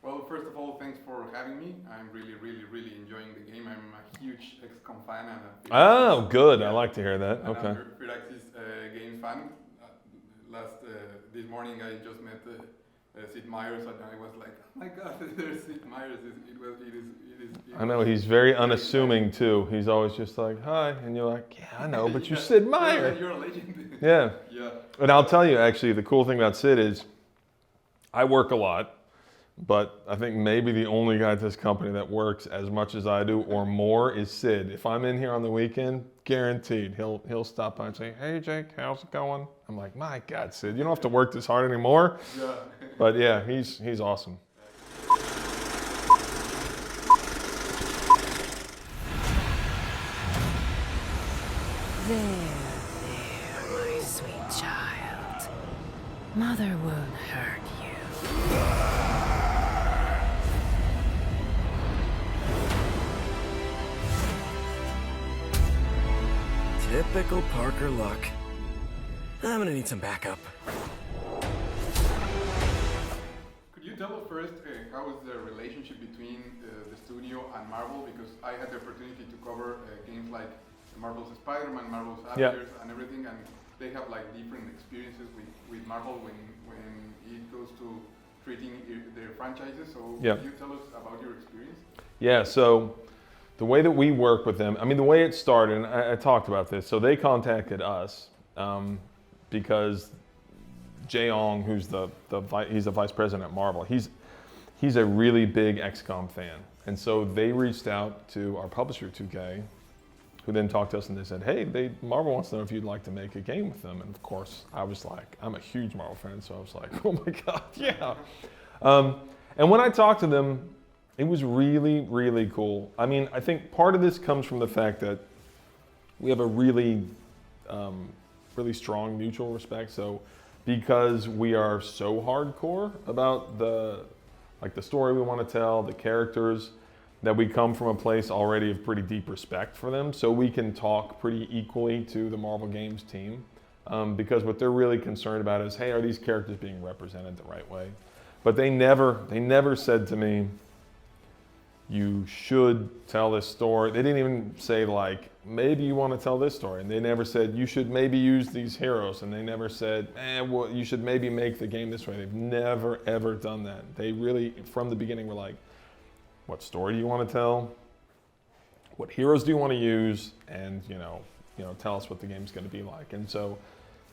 Well, first of all, thanks for having me. I'm really enjoying the game. I'm a huge XCOM fan and a Oh, Firaxis, good. I like to hear that. and Okay. I'm a Firaxis Games fan. This morning I just met Sid Meier's, and I was like, oh my God, there's Sid Meier's. I know he's very unassuming too. He's always just like, "Hi," and you're like, "Yeah, I know, but you're Yeah, Sid Meier." You're a legend. Yeah. Yeah. And I'll tell you, actually, the cool thing about Sid is, I work a lot, but I think maybe the only guy at this company that works as much as I do or more is Sid. If I'm in here on the weekend, guaranteed he'll stop by and say, "Hey Jake, how's it going?" I'm like, "My God, Sid, you don't have to work this hard anymore." Yeah. But yeah, he's awesome. There, my sweet child. Mother won't hurt you. Typical Parker luck. I'm gonna need some backup. Could you tell us first how is the relationship between the studio and Marvel? Because I had the opportunity to cover games like Marvel's Spider-Man, Marvel's Avengers, and everything, and they have like different experiences with Marvel when it goes to treating their franchises. So could you tell us about your experience? Yeah, so the way that we work with them, I mean, the way it started, and I talked about this, so they contacted us because Jay Ong, who's he's the vice president at Marvel, he's a really big XCOM fan. And so they reached out to our publisher, 2K, who then talked to us and they said, hey, Marvel wants to know if you'd like to make a game with them. And of course, I was like, I'm a huge Marvel fan, so I was like, oh my God, yeah. And when I talked to them, it was really cool. I mean, I think part of this comes from the fact that we have a really strong mutual respect. So because we are so hardcore about the story we want to tell, the characters, that we come from a place already of pretty deep respect for them, so we can talk pretty equally to the Marvel Games team, because what they're really concerned about is, hey, are these characters being represented the right way? But they never said to me, you should tell this story. They didn't even say like, maybe you want to tell this story. And they never said, you should maybe use these heroes. And they never said, well, you should maybe make the game this way. They've never, ever done that. They really, from the beginning, were like, what story do you want to tell? What heroes do you want to use? And tell us what the game's going to be like. And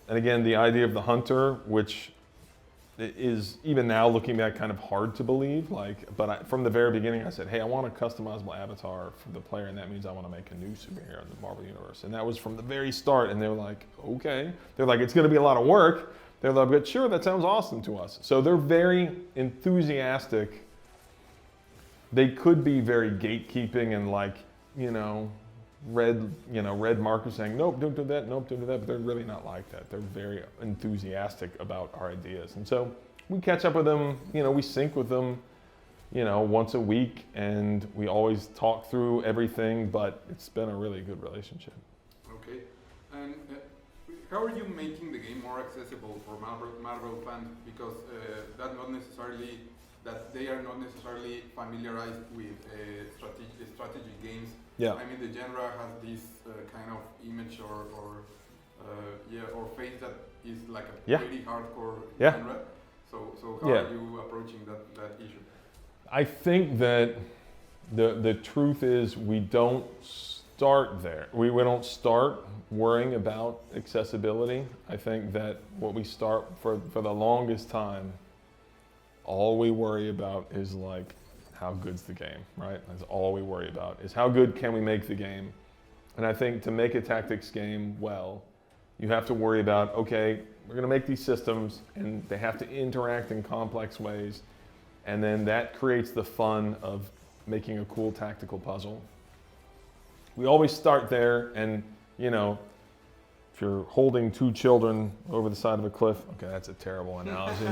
again, the idea of the hunter, which is even now looking back kind of hard to believe. From the very beginning, I said, hey, I want a customizable avatar for the player, and that means I want to make a new superhero in the Marvel Universe. And that was from the very start. And they were like, okay. They're like, it's going to be a lot of work. They're like, but sure, that sounds awesome to us. So they're very enthusiastic. They could be very gatekeeping and red markers saying, nope, don't do that, nope, don't do that, but they're really not like that. They're very enthusiastic about our ideas. And so we catch up with them, we sync with them, once a week, and we always talk through everything, but it's been a really good relationship. Okay, and how are you making the game more accessible for Marvel fans? Because they are not necessarily familiarized with strategy games. Yeah. I mean, the genre has this kind of image or face that is like a pretty hardcore genre. So how are you approaching that issue? I think that the truth is we don't start there. We don't start worrying about accessibility. I think that what we start for the longest time, all we worry about is how good's the game, right? That's all we worry about, is how good can we make the game? And I think to make a tactics game well, you have to worry about, okay, we're gonna make these systems and they have to interact in complex ways. And then that creates the fun of making a cool tactical puzzle. We always start there, and if you're holding two children over the side of a cliff, okay, that's a terrible analogy.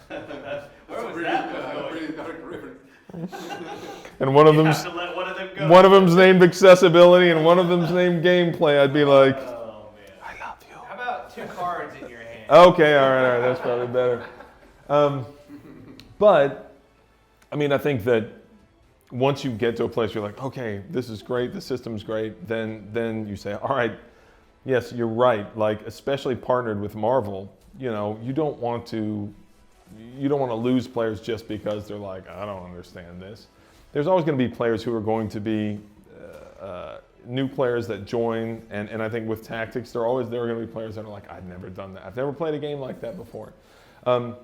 Where was that? Pretty dark river. And one of them's named accessibility, and one of them's named gameplay. I'd be like, oh man, I love you. How about two cards in your hand? Okay, all right, that's probably better. But I mean, I think that once you get to a place where you're like, okay, this is great, the system's great, then you say, all right, yes, you're right. Like, especially partnered with Marvel, you know, you don't want to lose players just because they're like, I don't understand this. There's always going to be players who are going to be new players that join, and I think with tactics, there are going to be players that are like, I've never done that. I've never played a game like that before. But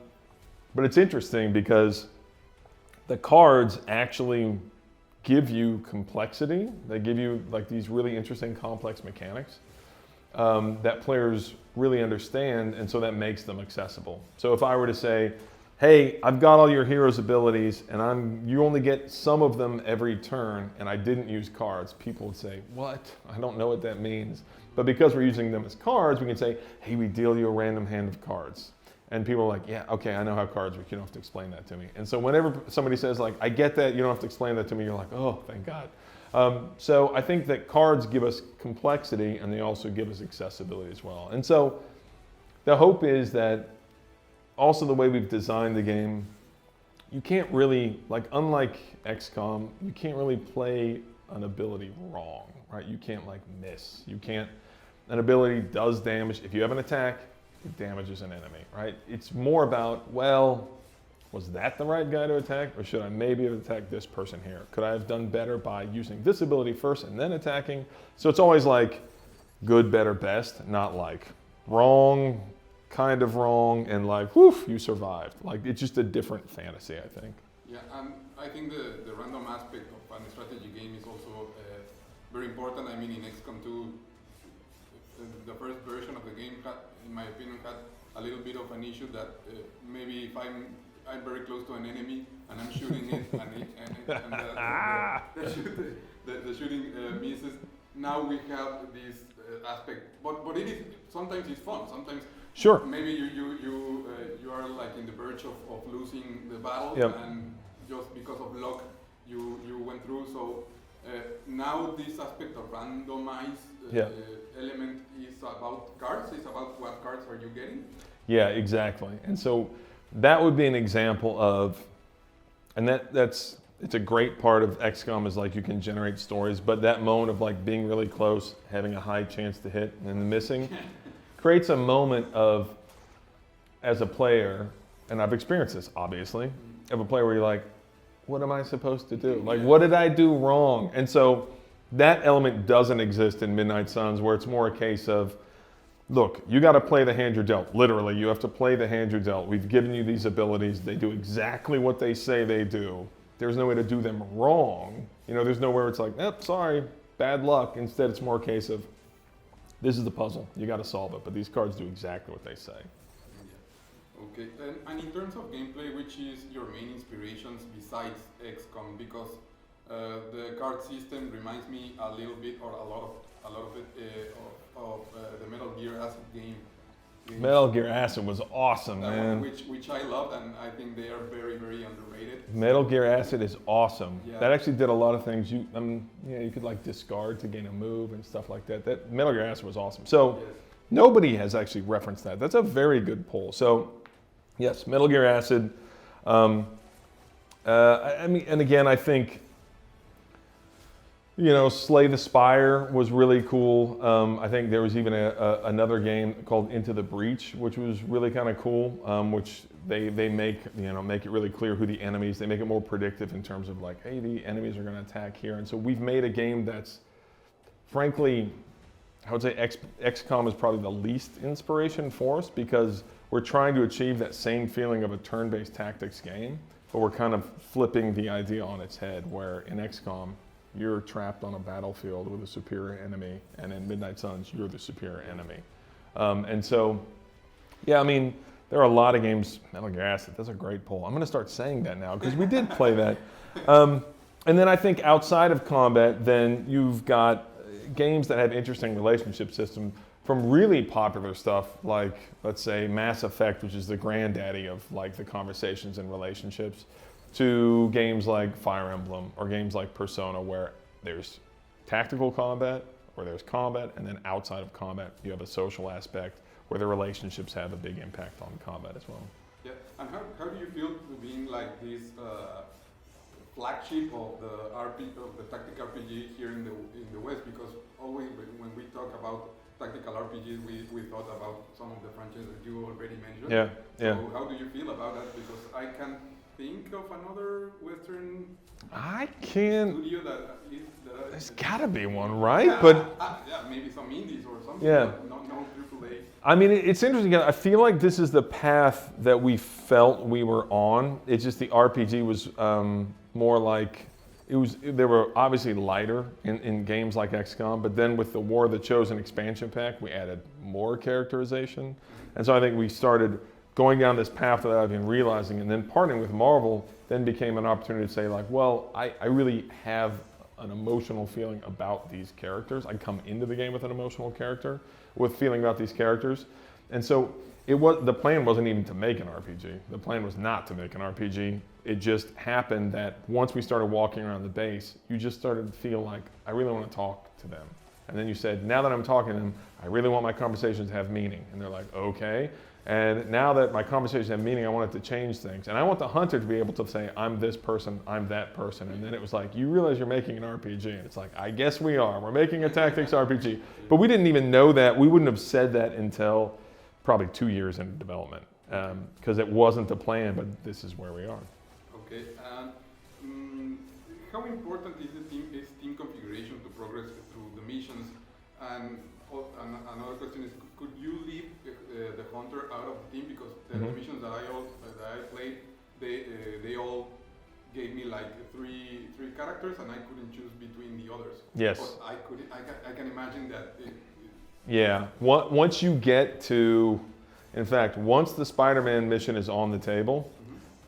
it's interesting because the cards actually give you complexity. They give you like these really interesting complex mechanics that players really understand, and so that makes them accessible. So if I were to say, hey, I've got all your heroes' abilities, and you only get some of them every turn, and I didn't use cards, people would say, what? I don't know what that means. But because we're using them as cards, we can say, hey, we deal you a random hand of cards. And people are like, yeah, okay, I know how cards work, you don't have to explain that to me. And so whenever somebody says like, I get that, you don't have to explain that to me, you're like, oh, thank God. So I think that cards give us complexity, and they also give us accessibility as well. And so the hope is that also the way we've designed the game, you can't really, like unlike XCOM, you can't really play an ability wrong, right? You can't like miss. An ability does damage. If you have an attack, it damages an enemy, right? It's more about, well, was that the right guy to attack, or should I maybe have attacked this person here? Could I have done better by using this ability first and then attacking? So it's always like good, better, best, not like wrong, kind of wrong, and like, woof, you survived. Like, it's just a different fantasy, I think. Yeah, and I think the random aspect of a strategy game is also very important. I mean, in XCOM 2, the first version of the game had, in my opinion, had a little bit of an issue that maybe if I'm very close to an enemy and I'm shooting it and the shooting misses, now we have this aspect. But it is, sometimes it's fun. Sometimes sure. Maybe you are like in the verge of losing the battle, yep. And just because of luck you went through. So now this aspect of randomized element is about cards. It's about what cards are you getting. Yeah, exactly. And so that would be an example of, and it's a great part of XCOM is like you can generate stories, but that moment of like being really close, having a high chance to hit, and then missing. Creates a moment of, as a player, and I've experienced this obviously, of a player where you're like, what am I supposed to do? Like, what did I do wrong? And so that element doesn't exist in Midnight Suns, where it's more a case of, look, you got to play the hand you're dealt. Literally, you have to play the hand you're dealt. We've given you these abilities. They do exactly what they say they do. There's no way to do them wrong. You know, there's nowhere it's like, sorry, bad luck. Instead, it's more a case of, this is the puzzle. You got to solve it, but these cards do exactly what they say. Yeah. Okay, and in terms of gameplay, which is your main inspirations besides XCOM? Because the card system reminds me a little bit, or a lot of it, of the Metal Gear Acid game. Metal Gear Acid was awesome, man. Which I loved, and I think they are very, very underrated. Metal Gear Acid is awesome. Yeah. That actually did a lot of things. You could like discard to gain a move and stuff like that. That Metal Gear Acid was awesome. So nobody has actually referenced that. That's a very good poll. So yes, Metal Gear Acid. I mean, and again, I think, you know, Slay the Spire was really cool. I think there was even another game called Into the Breach, which was really kind of cool, which they make it really clear who the enemies, they make it more predictive in terms of like, hey, the enemies are going to attack here. And so we've made a game that's, frankly, I would say XCOM is probably the least inspiration for us, because we're trying to achieve that same feeling of a turn-based tactics game, but we're kind of flipping the idea on its head, where in XCOM, you're trapped on a battlefield with a superior enemy, and in Midnight Suns, you're the superior enemy. And so, yeah, I mean, there are a lot of games. Metal Gear Acid, that's a great poll. I'm going to start saying that now, because we did play that. And then I think outside of combat, then you've got games that have interesting relationship systems, from really popular stuff like, let's say, Mass Effect, which is the granddaddy of like the conversations and relationships, to games like Fire Emblem or games like Persona, where there's tactical combat, or there's combat, and then outside of combat, you have a social aspect where the relationships have a big impact on combat as well. Yeah, and how do you feel being like this flagship of the tactical RPG here in the West, because always when we talk about tactical RPGs, we thought about some of the franchises that you already mentioned. Yeah, yeah. So how do you feel about that? Because I can't think of another Western I can't. studio that is. There's got to be one, right? Yeah, But yeah, maybe some indies or something. Yeah. But no AAA. I mean, it's interesting. I feel like this is the path that we felt we were on. It's just the RPG was more like they were obviously lighter in games like XCOM, but then with the War of the Chosen expansion pack, we added more characterization. And so I think we started going down this path without even realizing, and then partnering with Marvel then became an opportunity to say like, well, I really have an emotional feeling about these characters. I come into the game with an emotional character, with feeling about these characters. And so the plan wasn't even to make an RPG. The plan was not to make an RPG. It just happened that once we started walking around the base, you just started to feel like, I really want to talk to them. And then you said, now that I'm talking to them, I really want my conversations to have meaning. And they're like, okay. And now that my conversations have meaning, I want it to change things. And I want the hunter to be able to say, I'm this person, I'm that person. And then it was like, you realize you're making an RPG. And it's like, I guess we are. We're making a tactics RPG. But we didn't even know that. We wouldn't have said that until probably 2 years into development. Because it wasn't the plan, but this is where we are. Okay. How important is team configuration to progress through the missions? And another question is, could you leave the hunter out of the team, because the missions that I played, they all gave me like three characters, and I couldn't choose between the others. Yes. But I can imagine that. Yeah. Once you get to, in fact, once the Spider-Man mission is on the table,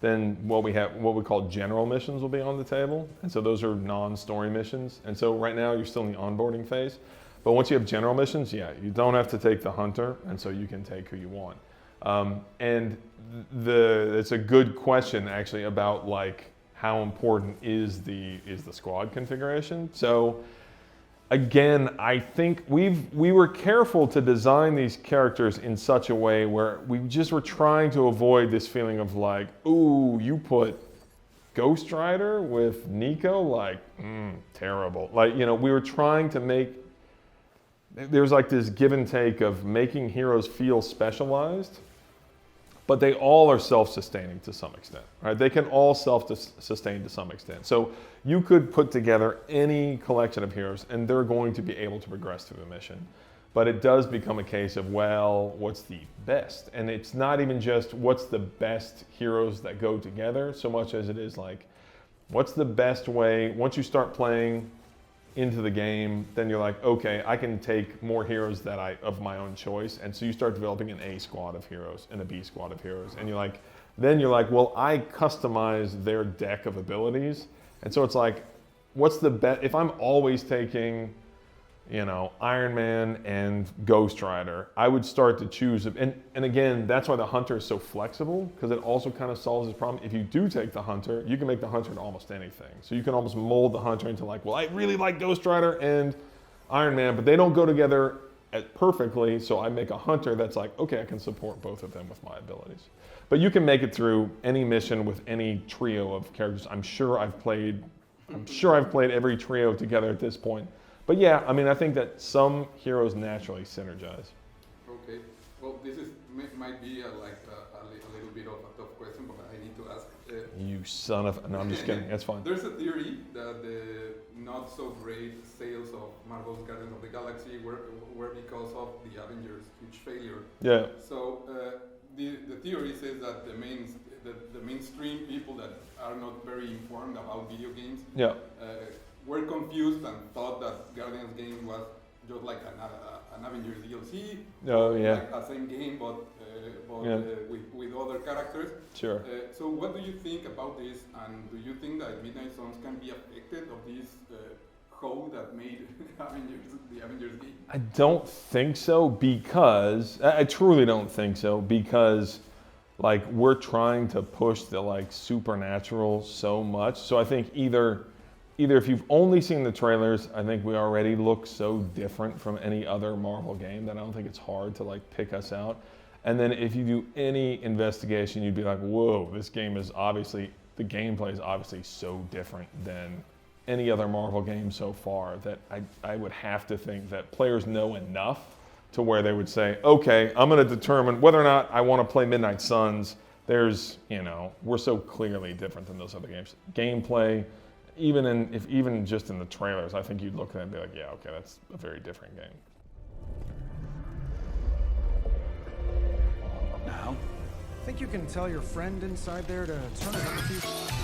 then what we call general missions will be on the table, and so those are non-story missions. And so right now you're still in the onboarding phase. But once you have general missions, yeah, you don't have to take the hunter, and so you can take who you want. And it's a good question actually about like how important is the squad configuration. So again, I think we were careful to design these characters in such a way where we just were trying to avoid this feeling of like, ooh, you put Ghost Rider with Nico, like, terrible. Like, you know, we were trying to make. There's like this give and take of making heroes feel specialized, but they all are self-sustaining to some extent, right? They can all self-sustain to some extent. So you could put together any collection of heroes and they're going to be able to progress through the mission. But it does become a case of, well, what's the best? And it's not even just what's the best heroes that go together so much as it is like, what's the best way, once you start playing into the game, then you're like, okay, I can take more heroes of my own choice. And so you start developing an A squad of heroes and a B squad of heroes. And then you're like, well, I customize their deck of abilities. And so it's like, what's the best, if I'm always taking, you know, Iron Man and Ghost Rider, I would start to choose, and again, that's why the hunter is so flexible, because it also kind of solves this problem. If you do take the hunter, you can make the hunter into almost anything. So you can almost mold the hunter into like, well, I really like Ghost Rider and Iron Man, but they don't go together perfectly, so I make a hunter that's like, okay, I can support both of them with my abilities. But you can make it through any mission with any trio of characters. I'm sure I've played every trio together at this point. But yeah, I mean, I think that some heroes naturally synergize. Okay. Well, this might be a little bit of a tough question, but I need to ask. You son of... No, I'm just kidding. That's fine. There's a theory that the not so great sales of Marvel's Guardians of the Galaxy were because of the Avengers' huge failure. Yeah. So the theory says that the mainstream people that are not very informed about video games. Yeah. Were confused and thought that Guardians game was just like an Avengers DLC. Oh yeah. Like a same game, but with other characters. Sure. So what do you think about this? And do you think that Midnight Suns can be affected of this code that made the Avengers game? I don't think so, because I truly don't think so, because like we're trying to push the like supernatural so much. So I think either if you've only seen the trailers, I think we already look so different from any other Marvel game that I don't think it's hard to like pick us out. And then if you do any investigation, you'd be like, whoa, this game is obviously the gameplay is obviously so different than any other Marvel game so far that I would have to think that players know enough to where they would say, okay, I'm going to determine whether or not I want to play Midnight Suns. There's, you know, we're so clearly different than those other games. Gameplay, even just in the trailers, I think you'd look at it and be like, yeah, okay, that's a very different game. Now, think you can tell your friend inside there to turn it up a few?